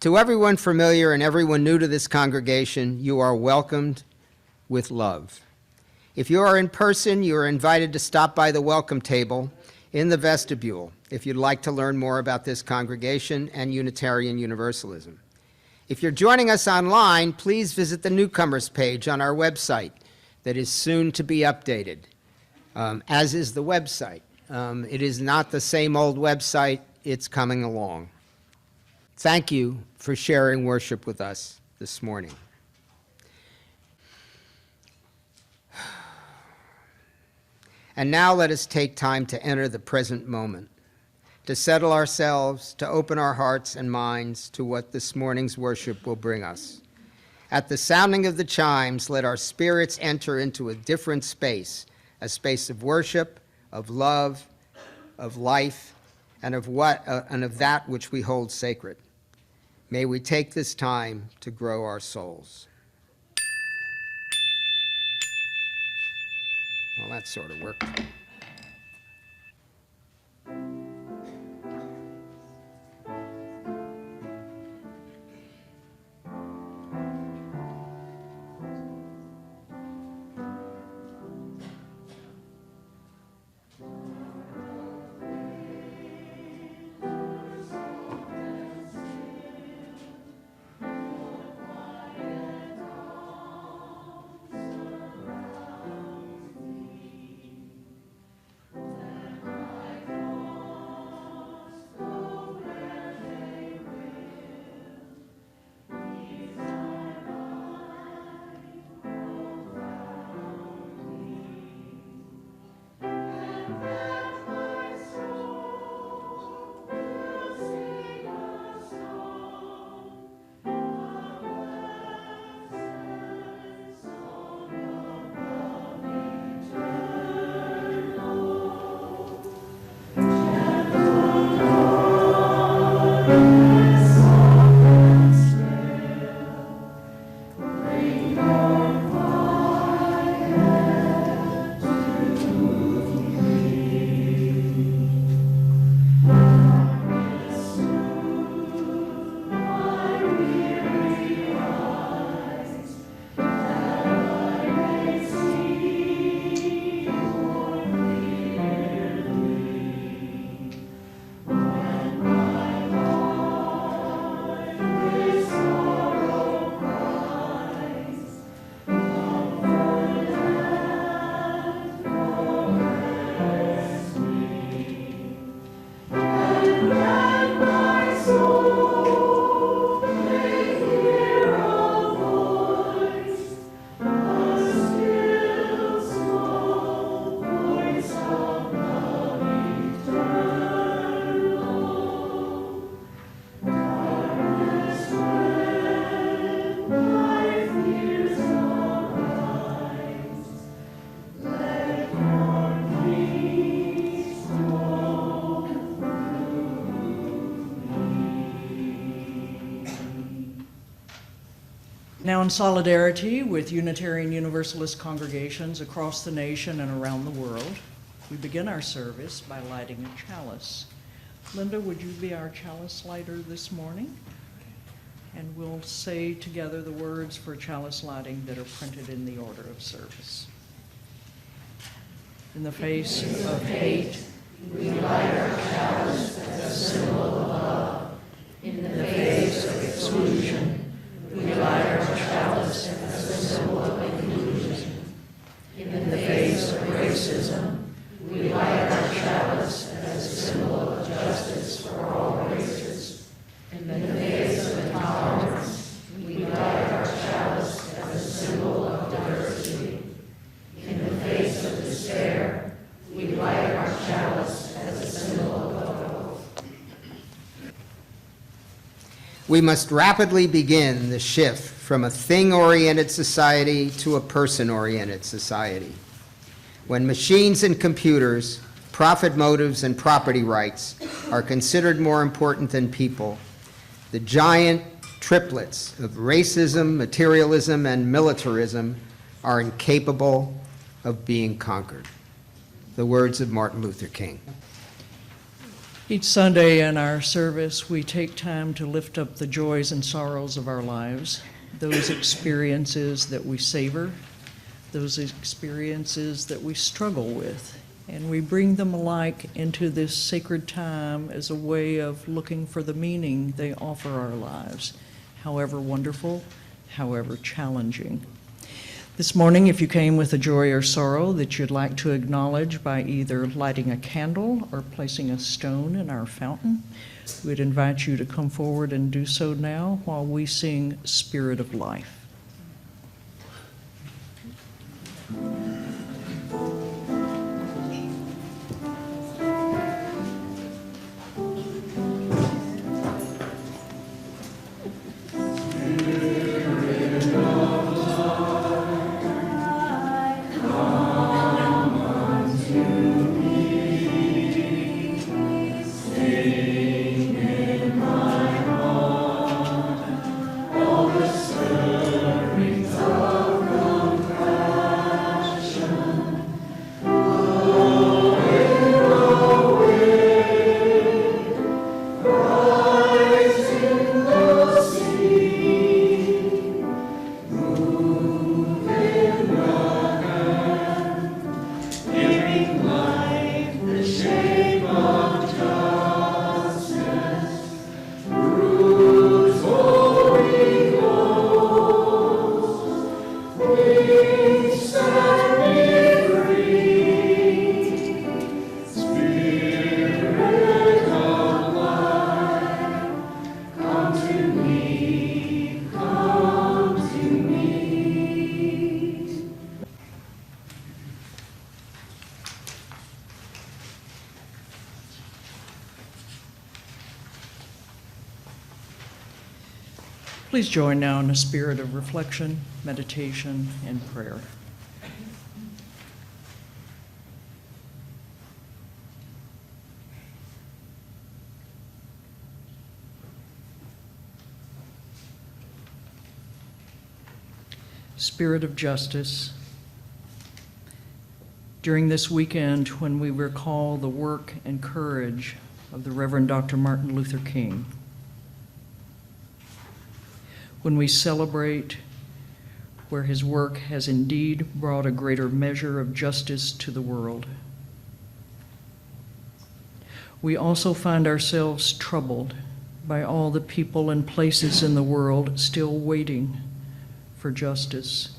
To everyone familiar and everyone new to this congregation, you are welcomed with love. If you are in person, you are invited to stop by the welcome table in the vestibule if you'd like to learn more about this congregation and Unitarian Universalism. If you're joining us online, please visit the newcomers page on our website that is soon to be updated, as is the website. It is not the same old website, it's coming along. Thank you for sharing worship with us this morning. And now let us take time to enter the present moment, to settle ourselves, to open our hearts and minds to what this morning's worship will bring us. At the sounding of the chimes, let our spirits enter into a different space, a space of worship, of love, of life, and of that which we hold sacred. May we take this time to grow our souls. Well, that sort of worked. Now, in solidarity with Unitarian Universalist congregations across the nation and around the world, we begin our service by lighting a chalice. Linda, would you be our chalice lighter this morning? And we'll say together the words for chalice lighting that are printed in the order of service. In the face of hate, we light our chalice as a symbol of love. In the face of exclusion, we light our chalice as a symbol of inclusion. In the face of racism, we light our chalice as a symbol of justice for all races. In the face of intolerance, we light our chalice as a symbol of diversity. In the face of despair, we light our chalice as a symbol of hope. We must rapidly begin the shift from a thing-oriented society to a person-oriented society. When machines and computers, profit motives and property rights are considered more important than people, the giant triplets of racism, materialism, and militarism are incapable of being conquered. The words of Martin Luther King. Each Sunday in our service, we take time to lift up the joys and sorrows of our lives, those experiences that we savor, those experiences that we struggle with, and we bring them alike into this sacred time as a way of looking for the meaning they offer our lives, however wonderful, however challenging. This morning, if you came with a joy or sorrow that you'd like to acknowledge by either lighting a candle or placing a stone in our fountain, we'd invite you to come forward and do so now while we sing Spirit of Life. Please join now in a spirit of reflection, meditation, and prayer. Spirit of justice, during this weekend when we recall the work and courage of the Reverend Dr. Martin Luther King, when we celebrate where his work has indeed brought a greater measure of justice to the world, we also find ourselves troubled by all the people and places in the world still waiting for justice,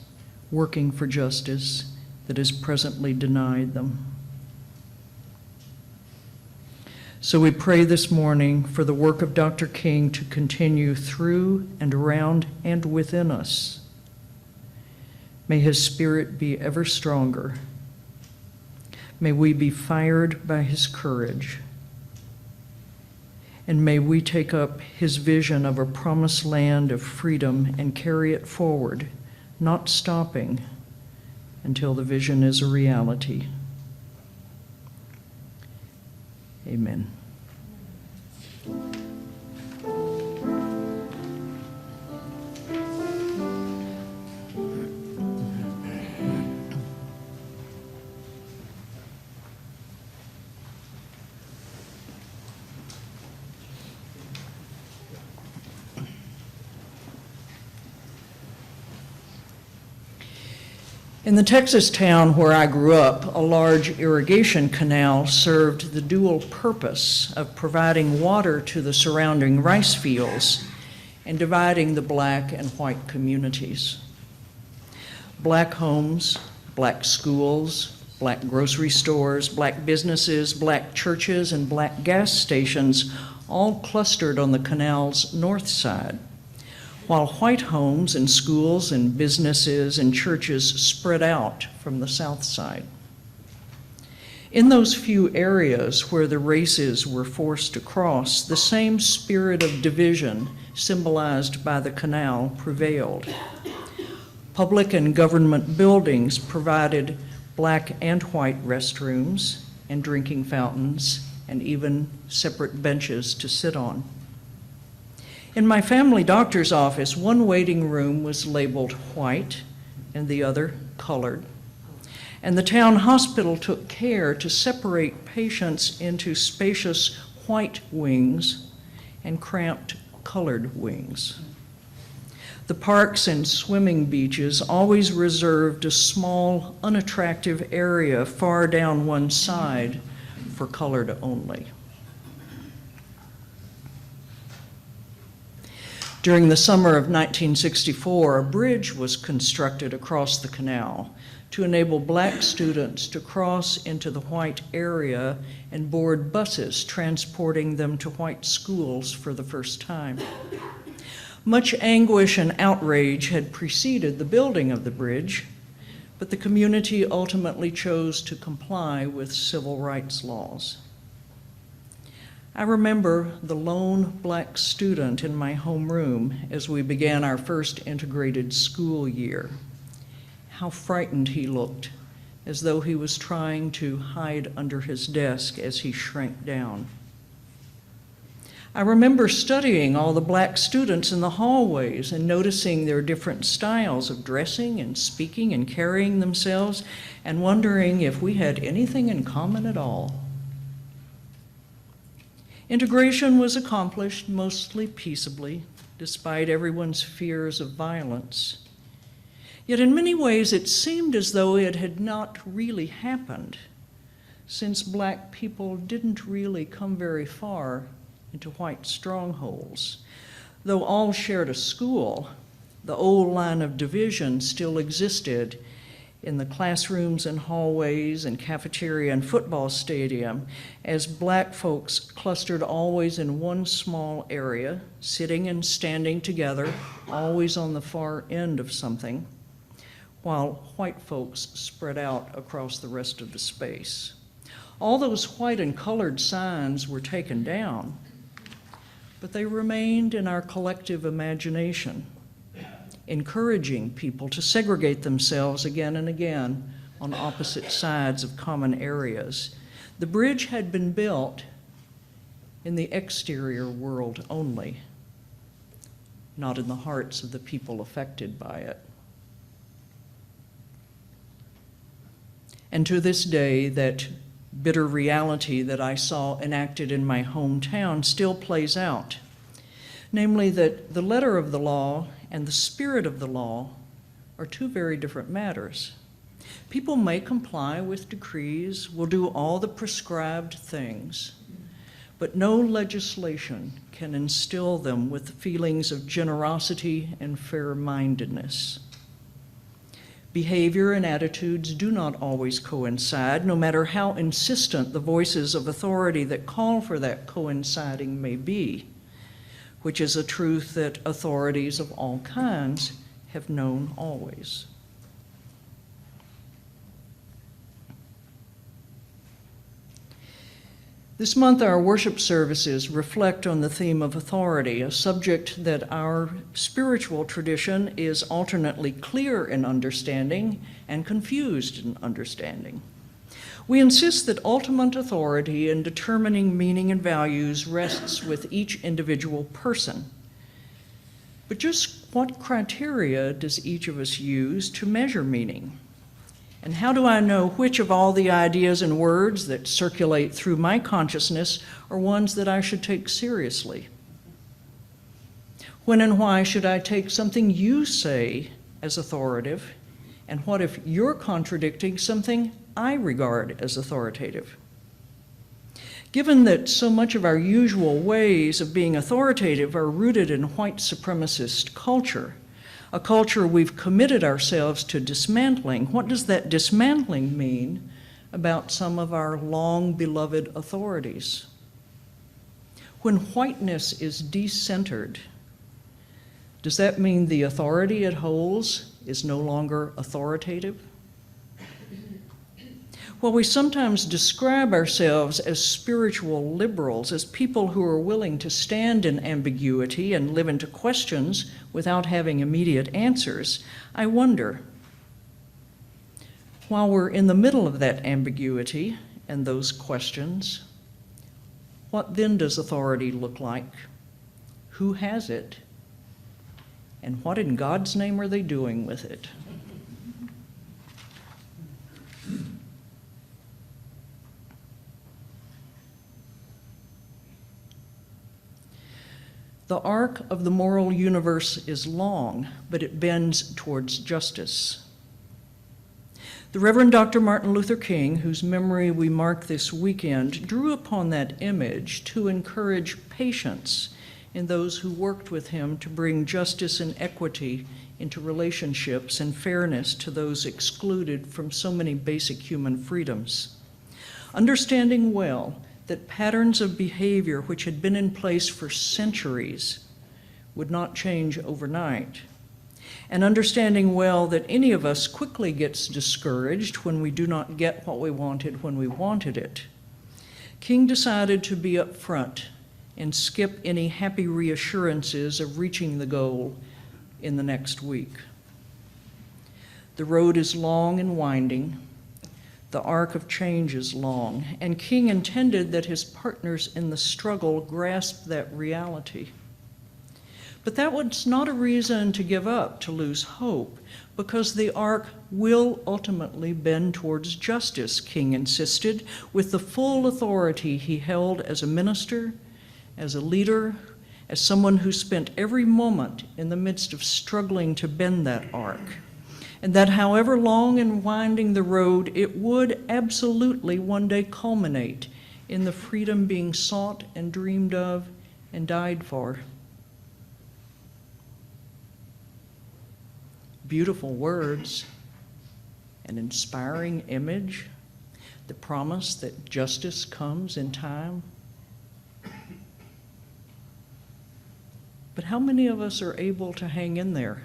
working for justice that is presently denied them. So we pray this morning for the work of Dr. King to continue through and around and within us. May his spirit be ever stronger. May we be fired by his courage. And may we take up his vision of a promised land of freedom and carry it forward, not stopping until the vision is a reality. Amen. In the Texas town where I grew up, a large irrigation canal served the dual purpose of providing water to the surrounding rice fields and dividing the black and white communities. Black homes, black schools, black grocery stores, black businesses, black churches, and black gas stations all clustered on the canal's north side, while white homes and schools and businesses and churches spread out from the south side. In those few areas where the races were forced to cross, the same spirit of division symbolized by the canal prevailed. Public and government buildings provided black and white restrooms and drinking fountains and even separate benches to sit on. In my family doctor's office, one waiting room was labeled white and the other colored. And the town hospital took care to separate patients into spacious white wings and cramped colored wings. The parks and swimming beaches always reserved a small, unattractive area far down one side for colored only. During the summer of 1964, a bridge was constructed across the canal to enable black students to cross into the white area and board buses transporting them to white schools for the first time. Much anguish and outrage had preceded the building of the bridge, but the community ultimately chose to comply with civil rights laws. I remember the lone black student in my homeroom as we began our first integrated school year. How frightened he looked, as though he was trying to hide under his desk as he shrank down. I remember studying all the black students in the hallways and noticing their different styles of dressing and speaking and carrying themselves, and wondering if we had anything in common at all. Integration was accomplished mostly peaceably, despite everyone's fears of violence. Yet in many ways it seemed as though it had not really happened, since black people didn't really come very far into white strongholds. Though all shared a school, the old line of division still existed in the classrooms and hallways and cafeteria and football stadium, as black folks clustered always in one small area, sitting and standing together, always on the far end of something, while white folks spread out across the rest of the space. All those white and colored signs were taken down, but they remained in our collective imagination, encouraging people to segregate themselves again and again on opposite sides of common areas. The bridge had been built in the exterior world only, not in the hearts of the people affected by it. And to this day, that bitter reality that I saw enacted in my hometown still plays out, namely that the letter of the law and the spirit of the law are two very different matters. People may comply with decrees, will do all the prescribed things, but no legislation can instill them with feelings of generosity and fair-mindedness. Behavior and attitudes do not always coincide, no matter how insistent the voices of authority that call for that coinciding may be, which is a truth that authorities of all kinds have known always. This month, our worship services reflect on the theme of authority, a subject that our spiritual tradition is alternately clear in understanding and confused in understanding. We insist that ultimate authority in determining meaning and values rests with each individual person. But just what criteria does each of us use to measure meaning? And how do I know which of all the ideas and words that circulate through my consciousness are ones that I should take seriously? When and why should I take something you say as authoritative? And what if you're contradicting something I regard as authoritative? Given that so much of our usual ways of being authoritative are rooted in white supremacist culture, a culture we've committed ourselves to dismantling, what does that dismantling mean about some of our long-beloved authorities? When whiteness is decentered, does that mean the authority it holds is no longer authoritative? While we sometimes describe ourselves as spiritual liberals, as people who are willing to stand in ambiguity and live into questions without having immediate answers, I wonder, while we're in the middle of that ambiguity and those questions, what then does authority look like? Who has it? And what in God's name are they doing with it? The arc of the moral universe is long, but it bends towards justice. The Reverend Dr. Martin Luther King, whose memory we mark this weekend, drew upon that image to encourage patience in those who worked with him to bring justice and equity into relationships and fairness to those excluded from so many basic human freedoms. Understanding well that patterns of behavior which had been in place for centuries would not change overnight, and understanding well that any of us quickly gets discouraged when we do not get what we wanted when we wanted it, King decided to be upfront and skip any happy reassurances of reaching the goal in the next week. The road is long and winding. The arc of change is long, and King intended that his partners in the struggle grasp that reality. But that was not a reason to give up, to lose hope, because the arc will ultimately bend towards justice, King insisted, with the full authority he held as a minister, as a leader, as someone who spent every moment in the midst of struggling to bend that arc. And that however long and winding the road, it would absolutely one day culminate in the freedom being sought and dreamed of and died for. Beautiful words, an inspiring image, the promise that justice comes in time. But how many of us are able to hang in there,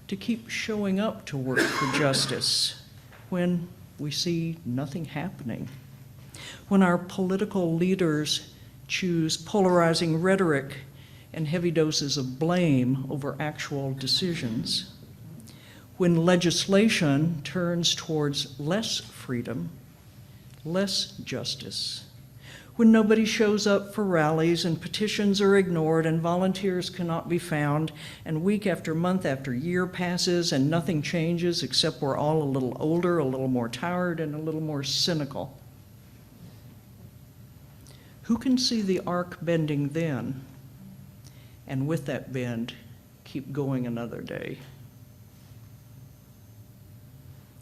to keep showing up to work for justice when we see nothing happening, when our political leaders choose polarizing rhetoric and heavy doses of blame over actual decisions, when legislation turns towards less freedom, less justice, when nobody shows up for rallies and petitions are ignored and volunteers cannot be found, and week after month after year passes and nothing changes except we're all a little older, a little more tired, and a little more cynical. Who can see the arc bending then, and with that bend, keep going another day?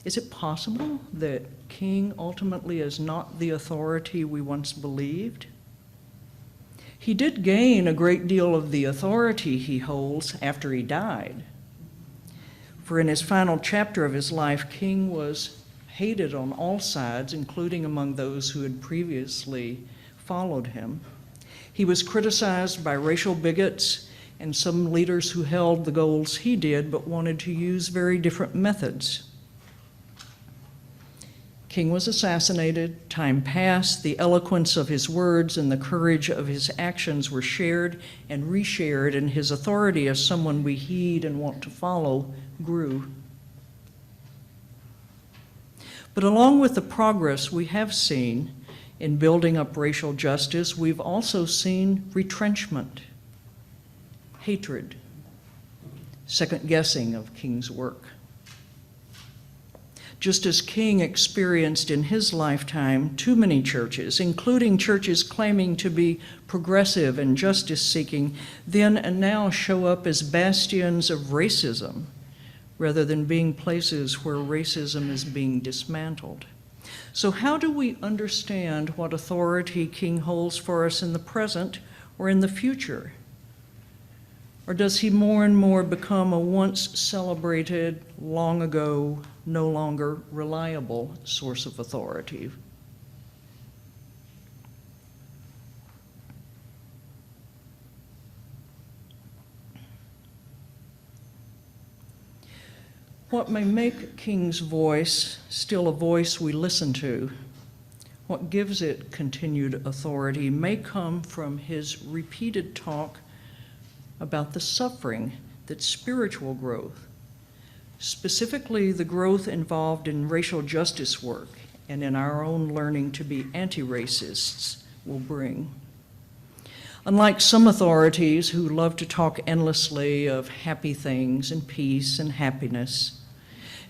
Is it possible that King ultimately is not the authority we once believed? He did gain a great deal of the authority he holds after he died. For in his final chapter of his life, King was hated on all sides, including among those who had previously followed him. He was criticized by racial bigots and some leaders who held the goals he did but wanted to use very different methods. King was assassinated, time passed, the eloquence of his words and the courage of his actions were shared and reshared, and his authority as someone we heed and want to follow grew. But along with the progress we have seen in building up racial justice, we've also seen retrenchment, hatred, second-guessing of King's work. Just as King experienced in his lifetime, too many churches, including churches claiming to be progressive and justice-seeking, then and now show up as bastions of racism rather than being places where racism is being dismantled. So how do we understand what authority King holds for us in the present or in the future? Or does he more and more become a once celebrated, long ago, no longer reliable source of authority? What may make King's voice still a voice we listen to, what gives it continued authority, may come from his repeated talk about the suffering that spiritual growth, specifically the growth involved in racial justice work and in our own learning to be anti-racists, will bring. Unlike some authorities who love to talk endlessly of happy things and peace and happiness,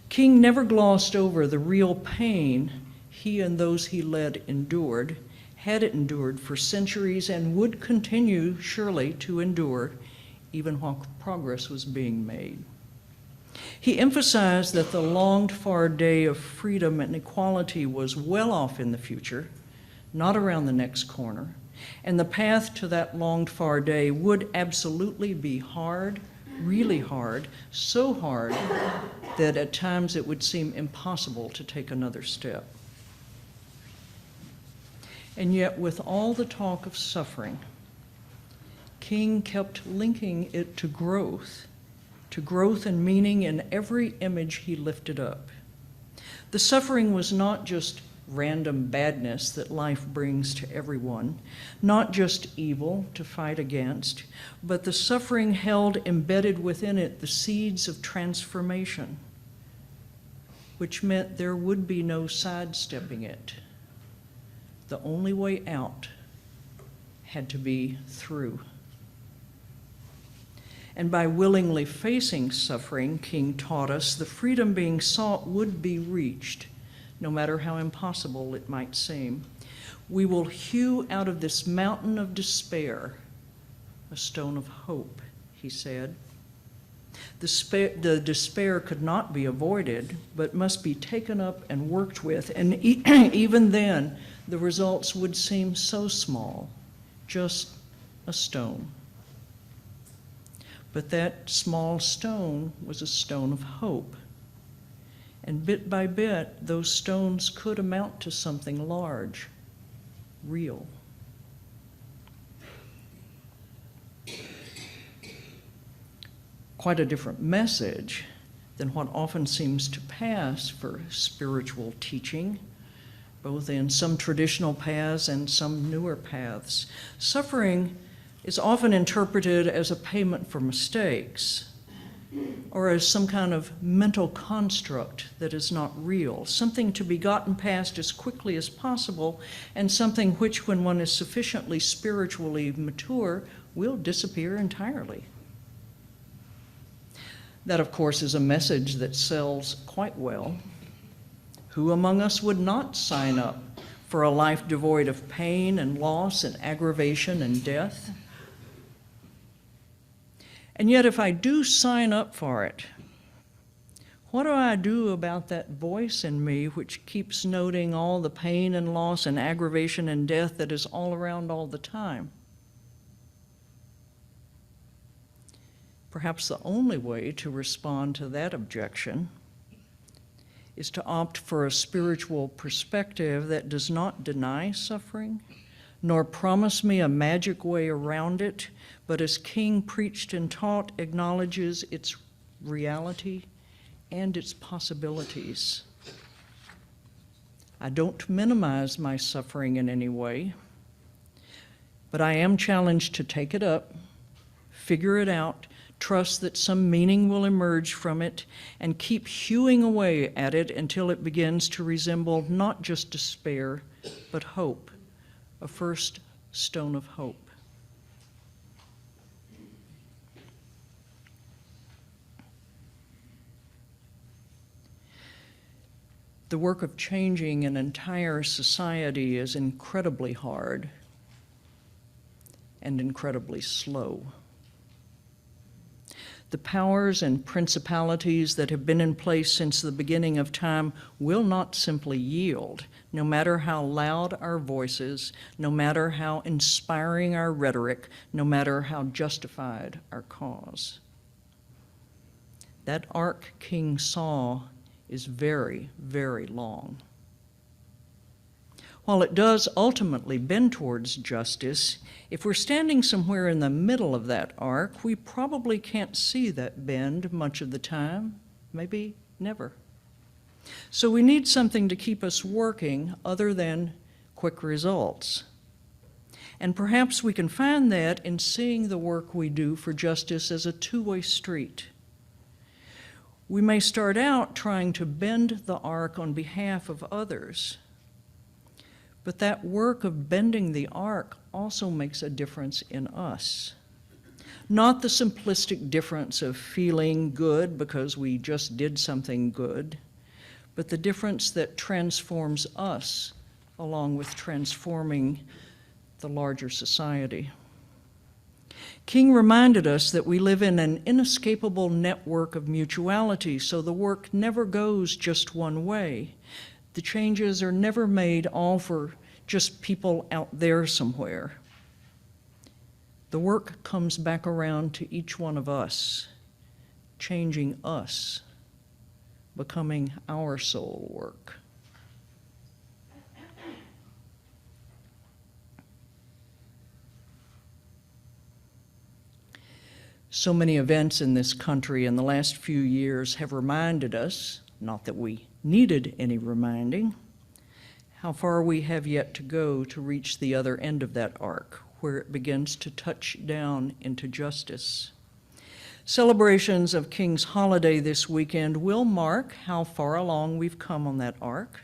King never glossed over the real pain he and those he led endured had endured for centuries and would continue, surely, to endure even while progress was being made. He emphasized that the longed-for day of freedom and equality was well off in the future, not around the next corner, and the path to that longed-for day would absolutely be hard, really hard, so hard that at times it would seem impossible to take another step. And yet, with all the talk of suffering, King kept linking it to growth and meaning in every image he lifted up. The suffering was not just random badness that life brings to everyone, not just evil to fight against, but the suffering held embedded within it the seeds of transformation, which meant there would be no sidestepping it. The only way out had to be through. And by willingly facing suffering, King taught us, the freedom being sought would be reached, no matter how impossible it might seem. We will hew out of this mountain of despair a stone of hope, he said. The despair could not be avoided, but must be taken up and worked with, and even then, the results would seem so small, just a stone. But that small stone was a stone of hope. And bit by bit, those stones could amount to something large, real. Quite a different message than what often seems to pass for spiritual teaching, both in some traditional paths and some newer paths. Suffering is often interpreted as a payment for mistakes, or as some kind of mental construct that is not real, something to be gotten past as quickly as possible, and something which, when one is sufficiently spiritually mature, will disappear entirely. That, of course, is a message that sells quite well. Who among us would not sign up for a life devoid of pain and loss and aggravation and death? And yet, if I do sign up for it, what do I do about that voice in me which keeps noting all the pain and loss and aggravation and death that is all around all the time? Perhaps the only way to respond to that objection is to opt for a spiritual perspective that does not deny suffering, nor promise me a magic way around it, but as King preached and taught, acknowledges its reality and its possibilities. I don't minimize my suffering in any way, but I am challenged to take it up, figure it out, trust that some meaning will emerge from it, and keep hewing away at it until it begins to resemble not just despair, but hope, a first stone of hope. The work of changing an entire society is incredibly hard and incredibly slow. The powers and principalities that have been in place since the beginning of time will not simply yield, no matter how loud our voices, no matter how inspiring our rhetoric, no matter how justified our cause. That arc King saw is very, very long. While it does ultimately bend towards justice, if we're standing somewhere in the middle of that arc, we probably can't see that bend much of the time, maybe never. So we need something to keep us working other than quick results. And perhaps we can find that in seeing the work we do for justice as a two-way street. We may start out trying to bend the arc on behalf of others, but that work of bending the arc also makes a difference in us. Not the simplistic difference of feeling good because we just did something good, but the difference that transforms us along with transforming the larger society. King reminded us that we live in an inescapable network of mutuality, so the work never goes just one way. The changes are never made all for just people out there somewhere. The work comes back around to each one of us, changing us, becoming our soul work. So many events in this country in the last few years have reminded us, not that we needed any reminding, how far we have yet to go to reach the other end of that arc, where it begins to touch down into justice. Celebrations of King's Holiday this weekend will mark how far along we've come on that arc,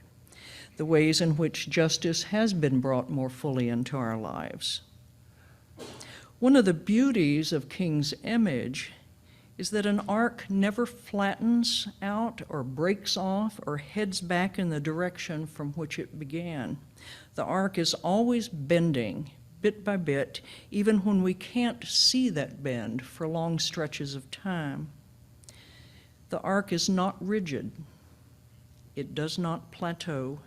the ways in which justice has been brought more fully into our lives. One of the beauties of King's image is that an arc never flattens out or breaks off or heads back in the direction from which it began. The arc is always bending, bit by bit, even when we can't see that bend for long stretches of time. The arc is not rigid. It does not plateau.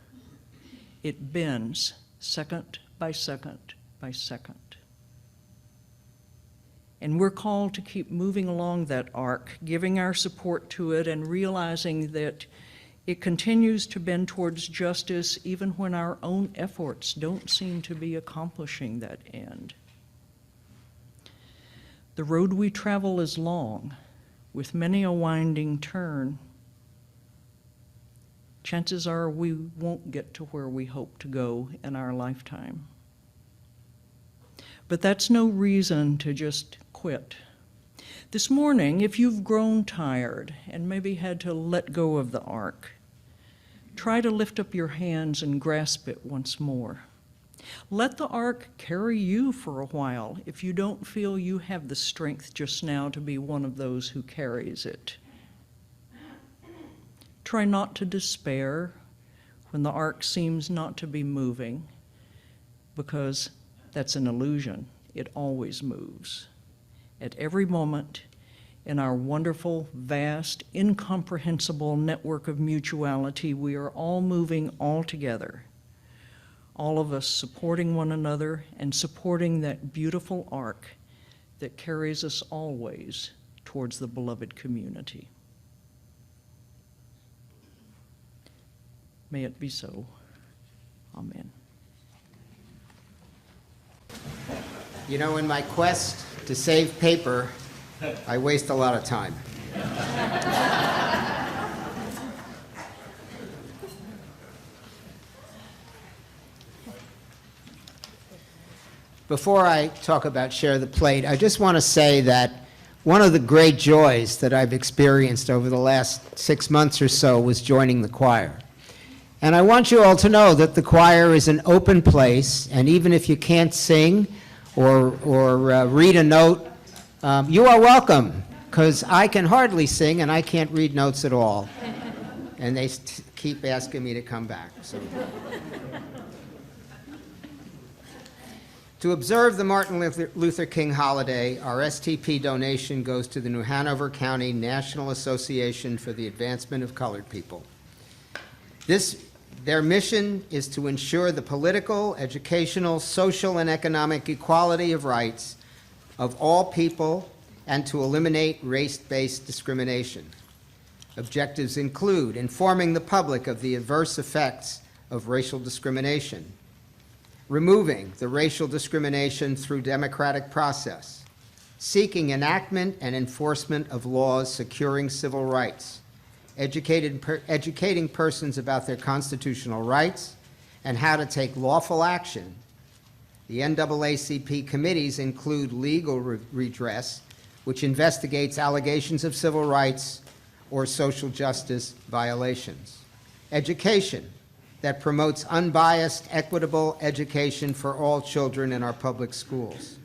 It bends second by second by second. And we're called to keep moving along that arc, giving our support to it and realizing that it continues to bend towards justice even when our own efforts don't seem to be accomplishing that end. The road we travel is long, with many a winding turn. Chances are we won't get to where we hope to go in our lifetime. But that's no reason to just quit. This morning, if you've grown tired and maybe had to let go of the arc, try to lift up your hands and grasp it once more. Let the arc carry you for a while if you don't feel you have the strength just now to be one of those who carries it. Try not to despair when the arc seems not to be moving, because that's an illusion. It always moves. At every moment in our wonderful, vast, incomprehensible network of mutuality, we are all moving all together, all of us supporting one another and supporting that beautiful arc that carries us always towards the beloved community. May it be so. Amen. You know, in my quest to save paper, I waste a lot of time. Before I talk about Share the Plate, I just want to say that one of the great joys that I've experienced over the last 6 months or so was joining the choir. And I want you all to know that the choir is an open place, and even if you can't sing or read a note, you are welcome, because I can hardly sing and I can't read notes at all. And they keep asking me to come back. So. To observe the Martin Luther King holiday, our STP donation goes to the New Hanover County National Association for the Advancement of Colored People. Their mission is to ensure the political, educational, social, and economic equality of rights of all people and to eliminate race-based discrimination. Objectives include informing the public of the adverse effects of racial discrimination, removing the racial discrimination through democratic process, seeking enactment and enforcement of laws securing civil rights, educating persons about their constitutional rights and how to take lawful action. The NAACP committees include legal redress, which investigates allegations of civil rights or social justice violations. Education, that promotes unbiased, equitable education for all children in our public schools.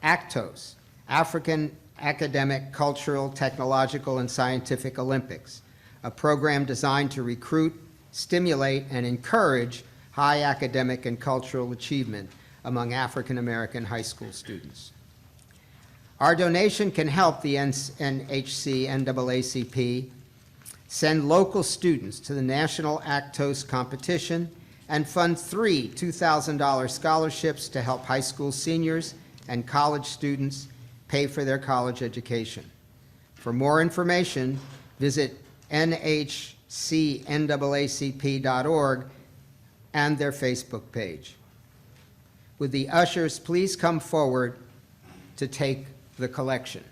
ACTOS, African Academic, Cultural, Technological, and Scientific Olympics, a program designed to recruit, stimulate, and encourage high academic and cultural achievement among African American high school students. Our donation can help the NHC NAACP send local students to the National Actos competition and fund 3 $2,000 scholarships to help high school seniors and college students pay for their college education. For more information, visit nhcnaacp.org and their Facebook page. Would the ushers please come forward to take the collection?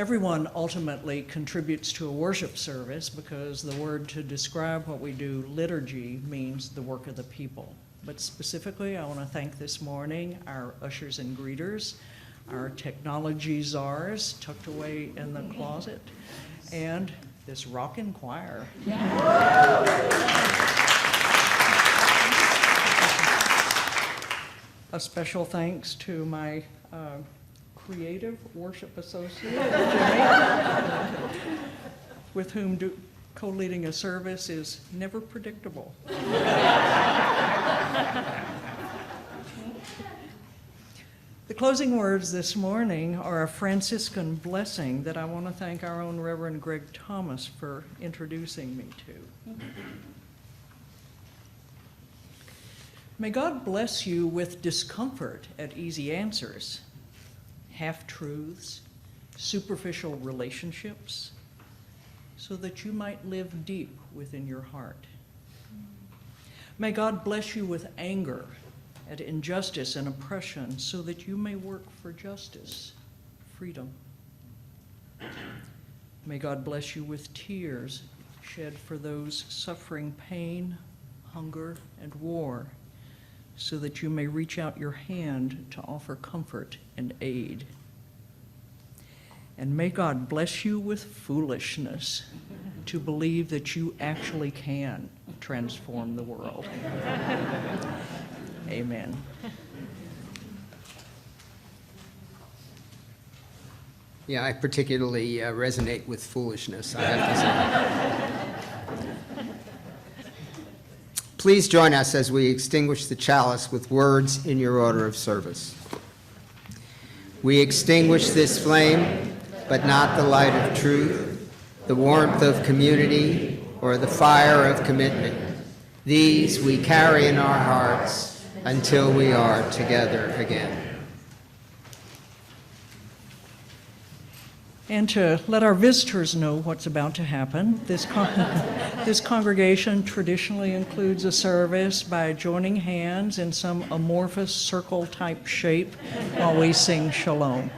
Everyone ultimately contributes to a worship service because the word to describe what we do, liturgy, means the work of the people. But specifically, I want to thank this morning our ushers and greeters, our technology czars tucked away in the closet, and this rockin' choir. A special thanks to my creative worship associate, Jimmy, with whom co-leading a service is never predictable. The closing words this morning are a Franciscan blessing that I want to thank our own Reverend Greg Thomas for introducing me to. May God bless you with discomfort at easy answers, half-truths, superficial relationships, so that you might live deep within your heart. May God bless you with anger at injustice and oppression, so that you may work for justice, freedom. May God bless you with tears shed for those suffering pain, hunger, and war, so that you may reach out your hand to offer comfort and aid. And may God bless you with foolishness to believe that you actually can transform the world. Amen. Yeah, I particularly resonate with foolishness, I have to say. Please join us as we extinguish the chalice with words in your order of service. We extinguish this flame, but not the light of truth, the warmth of community, or the fire of commitment. These we carry in our hearts until we are together again. And to let our visitors know what's about to happen, this congregation traditionally includes a service by joining hands in some amorphous circle-type shape while we sing Shalom.